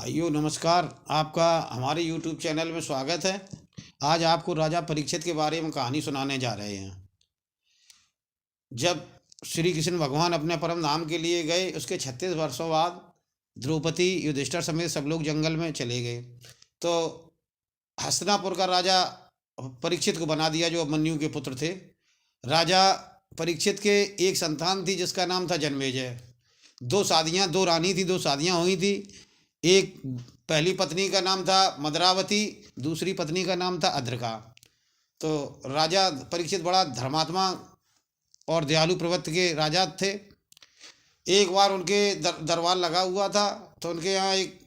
भाइयों नमस्कार। आपका हमारे YouTube चैनल में स्वागत है। आज आपको राजा परीक्षित के बारे में कहानी सुनाने जा रहे हैं। जब श्री कृष्ण भगवान अपने परम धाम के लिए गए, उसके 36 वर्षों बाद द्रौपदी युधिष्ठिर समेत सब लोग जंगल में चले गए। तो हस्तिनापुर का राजा परीक्षित को बना दिया, जो अभिमन्यु के पुत्र थे। राजा परीक्षित के एक संतान थी जिसका नाम था जन्मेजय। दो रानी थी, दो शादियाँ हुई थी। एक पहली पत्नी का नाम था मद्रावती, दूसरी पत्नी का नाम था अद्रिका। तो राजा परीक्षित बड़ा धर्मात्मा और दयालु प्रवृत्ति के राजा थे। एक बार उनके दरबार लगा हुआ था, तो उनके यहाँ एक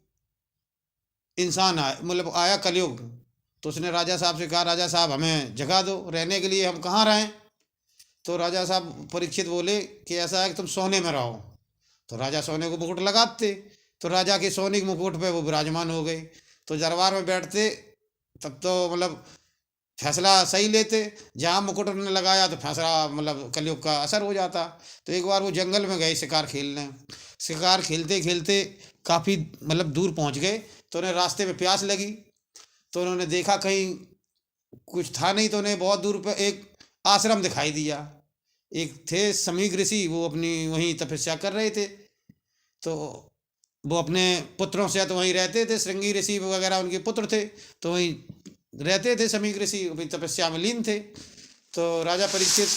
इंसान आया, मतलब आया कलयुग। तो उसने राजा साहब से कहा, राजा साहब हमें जगह दो रहने के लिए, हम कहाँ रहें। तो राजा साहब परीक्षित बोले कि ऐसा है कि तुम सोने में रहो। तो राजा सोने को मुकुट लगाते, तो राजा के सोने के मुकुट पे वो विराजमान हो गए। तो दरबार में बैठते, तब तो मतलब फैसला सही लेते। जहाँ मुकुट ने लगाया तो फैसला मतलब कलयुग का असर हो जाता। तो एक बार वो जंगल में गए शिकार खेलने। शिकार खेलते खेलते काफ़ी मतलब दूर पहुँच गए। तो उन्हें रास्ते में प्यास लगी। तो उन्होंने देखा कहीं कुछ था नहीं, तो उन्हें बहुत दूर पर एक आश्रम दिखाई दिया। एक थे समीक ऋषि, वो अपनी वहीं तपस्या कर रहे थे। तो वो अपने पुत्रों से तो वहीं रहते थे, श्रृंगी ऋषि वगैरह उनके पुत्र थे, तो वहीं रहते थे। समीक ऋषि अपनी तपस्या में लीन थे। तो राजा परीक्षित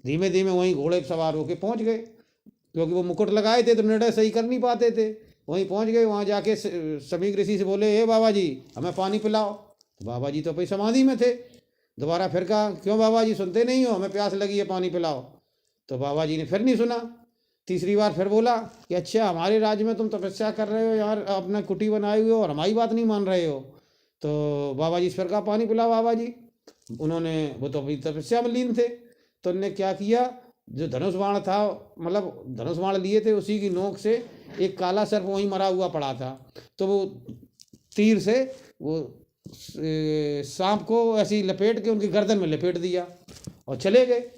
धीमे धीमे वहीं घोड़े पर सवार होकर पहुंच गए, क्योंकि वो मुकुट लगाए थे तो निर्णय सही कर नहीं पाते थे। वहीं पहुंच गए। वहां जाके समीक ऋषि से बोले, हे बाबा जी हमें पानी पिलाओ। तो बाबा जी तो अपनी समाधि में थे। दोबारा फिर कहा, क्यों बाबा जी सुनते नहीं हो, हमें प्यास लगी है, पानी पिलाओ। तो बाबा जी ने फिर नहीं सुना। तीसरी बार फिर बोला कि अच्छा हमारे राज्य में तुम तपस्या कर रहे हो यार, अपना कुटी बनाए हुए हो और हमारी बात नहीं मान रहे हो। तो बाबा जी फिर कहा, पानी पिलाओ बाबा जी। उन्होंने, वो तो अभी तपस्या में लीन थे। तो उन्होंने क्या किया, जो धनुष बाण था, मतलब धनुष बाण लिए थे, उसी की नोक से एक काला सर्प वहीं मरा हुआ पड़ा था। तो वो तीर से वो सांप को ऐसी लपेट के उनकी गर्दन में लपेट दिया और चले गए।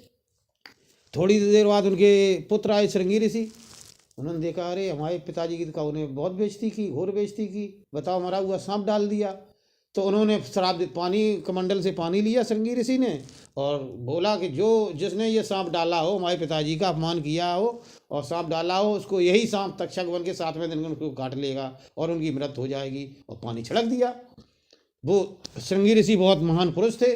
थोड़ी देर बाद उनके पुत्र आए श्रृंगी ऋषि। उन्होंने देखा, अरे हमारे पिताजी की तो उन्हें बहुत बेइज्जती की, घोर बेइज्जती की, बताओ मरा हुआ सांप डाल दिया। तो उन्होंने श्राप पानी कमंडल से पानी लिया श्रृंगी ऋषि ने, और बोला कि जो जिसने ये सांप डाला हो, हमारे पिताजी का अपमान किया हो और सांप डाला हो, उसको यही सांप तक्षक बन के 7वें दिन उनको काट लेगा और उनकी मृत्यु हो जाएगी। और पानी छिड़क दिया। वो श्रृंगी ऋषि बहुत महान पुरुष थे,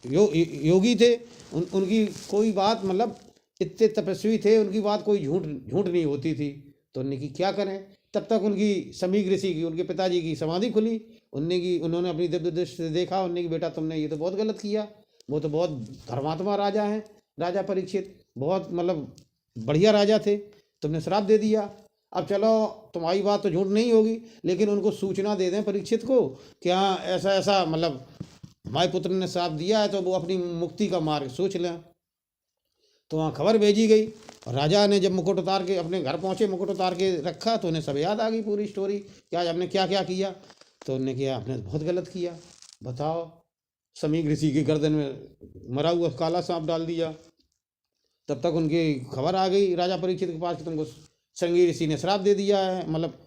योगी थे। उनकी कोई बात, मतलब इतने तपस्वी थे, उनकी बात कोई झूठ झूठ नहीं होती थी। तो उन्होंने की क्या करें। तब तक उनकी समीक ऋषि की, उनके पिताजी की समाधि खुली। उन्होंने अपनी दिव्य दृष्टि से देखा। उन्होंने की बेटा तुमने ये तो बहुत गलत किया, वो तो बहुत धर्मात्मा राजा हैं, राजा परीक्षित बहुत मतलब बढ़िया राजा थे, तुमने श्राप दे दिया। अब चलो तुम्हारी बात तो झूठ नहीं होगी, लेकिन उनको सूचना दे दें परीक्षित को कि हाँ ऐसा ऐसा मतलब हमारे पुत्र ने श्राप दिया है, तो वो अपनी मुक्ति का मार्ग सोच लें। तो वहाँ खबर भेजी गई। और राजा ने जब मुकुट उतार के अपने घर पहुँचे, मुकुट उतार के रखा, तो उन्हें सब याद आ गई पूरी स्टोरी कि आज हमने क्या क्या किया। तो उन्होंने किया, आपने बहुत गलत किया, बताओ समीक ऋषि की गर्दन में मरा हुआ काला सांप डाल दिया। तब तक उनकी खबर आ गई राजा परीक्षित के पास कि तुमको श्रृंगी ऋषि ने श्राप दे दिया है। मतलब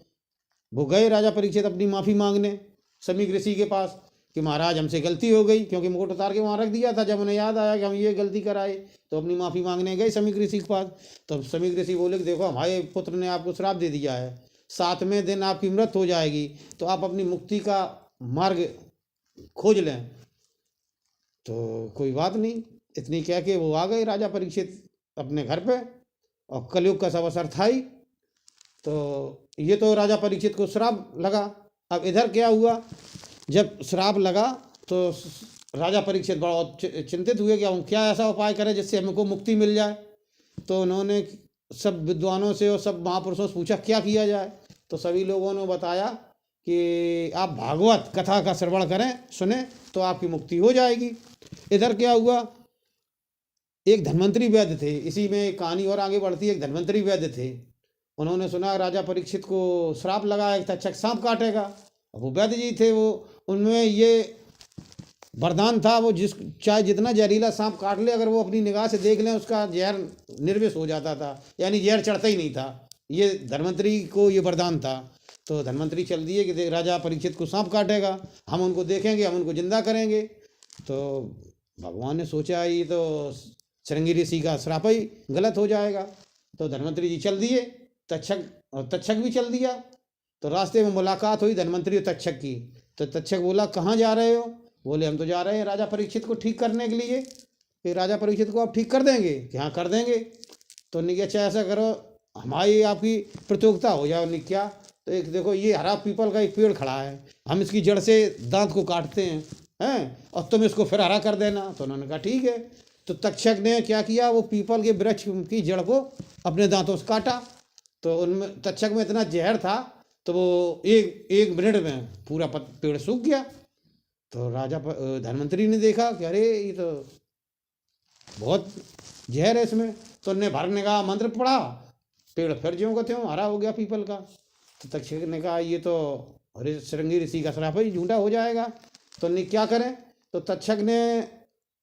वो गए राजा परीक्षित अपनी माफ़ी मांगने समीक ऋषि के पास कि महाराज हमसे गलती हो गई, क्योंकि मुकुट उतार के वहाँ रख दिया था। जब उन्हें याद आया कि हम ये गलती कराए, तो अपनी माफ़ी मांगने गए समीक ऋषि के पास। तो समीक ऋषि बोले कि देखो हमारे पुत्र ने आपको श्राप दे दिया है, 7वें दिन आपकी मृत्यु हो जाएगी, तो आप अपनी मुक्ति का मार्ग खोज लें। तो कोई बात नहीं, इतनी कह के वो आ गए राजा परीक्षित अपने घर पे। और कलयुग का सब असर था ही। तो ये तो राजा परीक्षित को श्राप लगा। अब इधर क्या हुआ, जब श्राप लगा तो राजा परीक्षित बड़ा चिंतित हुए कि हम क्या ऐसा उपाय करें जिससे हमको मुक्ति मिल जाए। तो उन्होंने सब विद्वानों से और सब महापुरुषों से पूछा क्या किया जाए। तो सभी लोगों ने बताया कि आप भागवत कथा का श्रवण करें, सुने, तो आपकी मुक्ति हो जाएगी। इधर क्या हुआ, एक धन्वंतरी वैद्य थे, इसी में एक कहानी और आगे बढ़ती है। एक धन्वंतरी वैद्य थे, उन्होंने सुना राजा परीक्षित को श्राप लगा है, तक्षक सांप काटेगा। अब वो वैद्य जी थे, वो उनमें ये वरदान था, वो चाहे जितना जहरीला सांप काट ले, अगर वो अपनी निगाह से देख लें, उसका जहर निर्विष हो जाता था, यानी जहर चढ़ता ही नहीं था। ये धन्वंतरी को ये वरदान था। तो धन्वंतरी चल दिए कि देख राजा परीक्षित को सांप काटेगा, हम उनको देखेंगे, हम उनको जिंदा करेंगे। तो भगवान ने सोचा ये तो श्रृंगी ऋषि का श्राप ही गलत हो जाएगा। तो धन्वंतरी जी चल दिए, तक्षक भी चल दिया। तो रास्ते में मुलाकात हुई धन्वंतरी और तक्षक की। तो तक्षक बोला कहाँ जा रहे हो? बोले हम तो जा रहे हैं राजा परीक्षित को ठीक करने के लिए। फिर राजा परीक्षित को आप ठीक कर देंगे? कि हाँ कर देंगे। तो उन्होंने कहा अच्छा ऐसा करो, हमारी आपकी प्रतियोगिता हो जाए। उन्होंने क्या, तो एक देखो ये हरा पीपल का एक पेड़ खड़ा है, हम इसकी जड़ से दांत को काटते हैं और तुम इसको फिर हरा कर देना। तो उन्होंने कहा ठीक है। तो तक्षक ने क्या किया, वो पीपल के वृक्ष की जड़ को अपने दांतों से काटा। तो उनमें तक्षक में इतना जहर था तो वो एक मिनट में पूरा पेड़ सूख गया। तो राजा धन्वंतरी ने देखा कि अरे ये तो बहुत जहर है इसमें। तो उनने भरने का मंत्र पढ़ा, पेड़ फिर ज्यों का त्यों हरा हो गया पीपल का। तो तक्षक ने कहा ये तो अरे श्रृंगी ऋषि का श्राप ही झूठा हो जाएगा। तो उन्हें क्या करें? तो तक्षक ने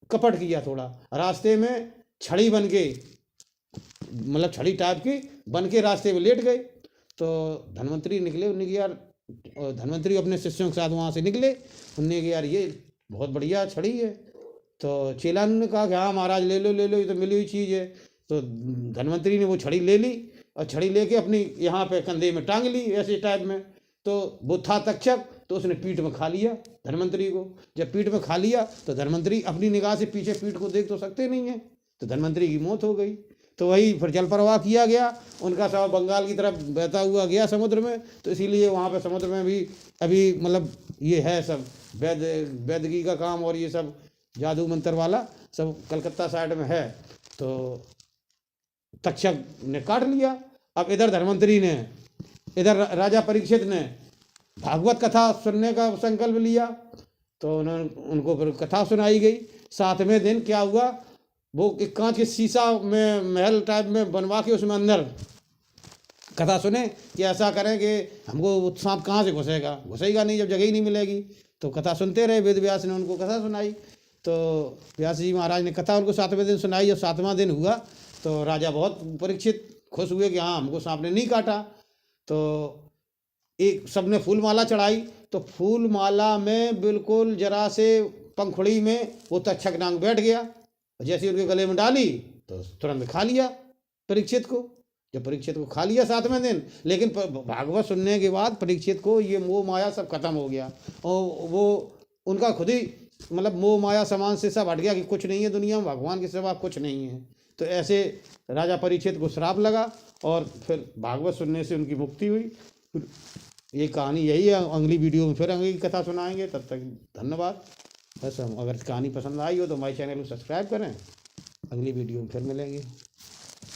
कपट किया थोड़ा, रास्ते में छड़ी बन के, मतलब छड़ी टाइप की बन के रास्ते में लेट गए। तो धन्वंतरी निकले, उन्होंने कि यार, धन्वंतरी अपने शिष्यों के साथ वहाँ से निकले, उन्होंने कि यार ये बहुत बढ़िया छड़ी है। तो चेला ने कहा कि हाँ महाराज ले लो ले लो, ये तो मिली हुई चीज़ है। तो धन्वंतरी ने वो छड़ी ले ली और छड़ी लेके अपनी यहाँ पे कंधे में टांग ली ऐसे टाइप में। तो वो था तक्षक, तो उसने पीठ में खा लिया धन्वंतरी को। जब पीठ में खा लिया तो धन्वंतरी अपनी निगाह से पीछे पीठ को देख तो सकते नहीं है, तो धन्वंतरी की मौत हो गई। तो वही फिर जल प्रवाह किया गया, उनका शव बंगाल की तरफ बहता हुआ गया समुद्र में। तो इसीलिए वहाँ पे समुद्र में भी अभी मतलब ये है सब वैदगी का काम और ये सब जादू मंत्र वाला सब कलकत्ता साइड में है। तो तक्षक ने काट लिया। अब इधर धन्वंतरी ने, इधर राजा परीक्षित ने भागवत कथा सुनने का संकल्प लिया। तो उनको फिर कथा सुनाई गई। 7वें दिन क्या हुआ, वो एक कांच के शीशा में महल टाइप में बनवा के उसमें अंदर कथा सुने कि ऐसा करें कि हमको सांप कहाँ से घुसेगा नहीं जब जगह ही नहीं मिलेगी। तो कथा सुनते रहे, वेद व्यास ने उनको कथा सुनाई। तो व्यास जी महाराज ने कथा उनको 7वें दिन सुनाई। और 7वां दिन हुआ तो राजा बहुत परीक्षित खुश हुए कि हाँ हमको सांप ने नहीं काटा। तो एक सबने फूल माला चढ़ाई। तो फूल माला में बिल्कुल जरा से पंखुड़ी में वो तक्षक नाग बैठ गया। जैसे उनके गले में डाली तो तुरंत खा लिया परीक्षित को। जब परीक्षित को खा लिया 7वें दिन, लेकिन भागवत सुनने के बाद परीक्षित को ये मोह माया सब खत्म हो गया और वो उनका खुद ही मतलब मोह माया समान से सब हट गया कि कुछ नहीं है दुनिया में, भगवान के सिवा कुछ नहीं है। तो ऐसे राजा परीक्षित को श्राप लगा और फिर भागवत सुनने से उनकी मुक्ति हुई। ये कहानी यही है। अगली वीडियो में फिर अगली कथा सुनाएंगे। तब तक धन्यवाद। बस अगर कहानी पसंद आई हो तो हमारे चैनल को सब्सक्राइब करें। अगली वीडियो में फिर मिलेंगे।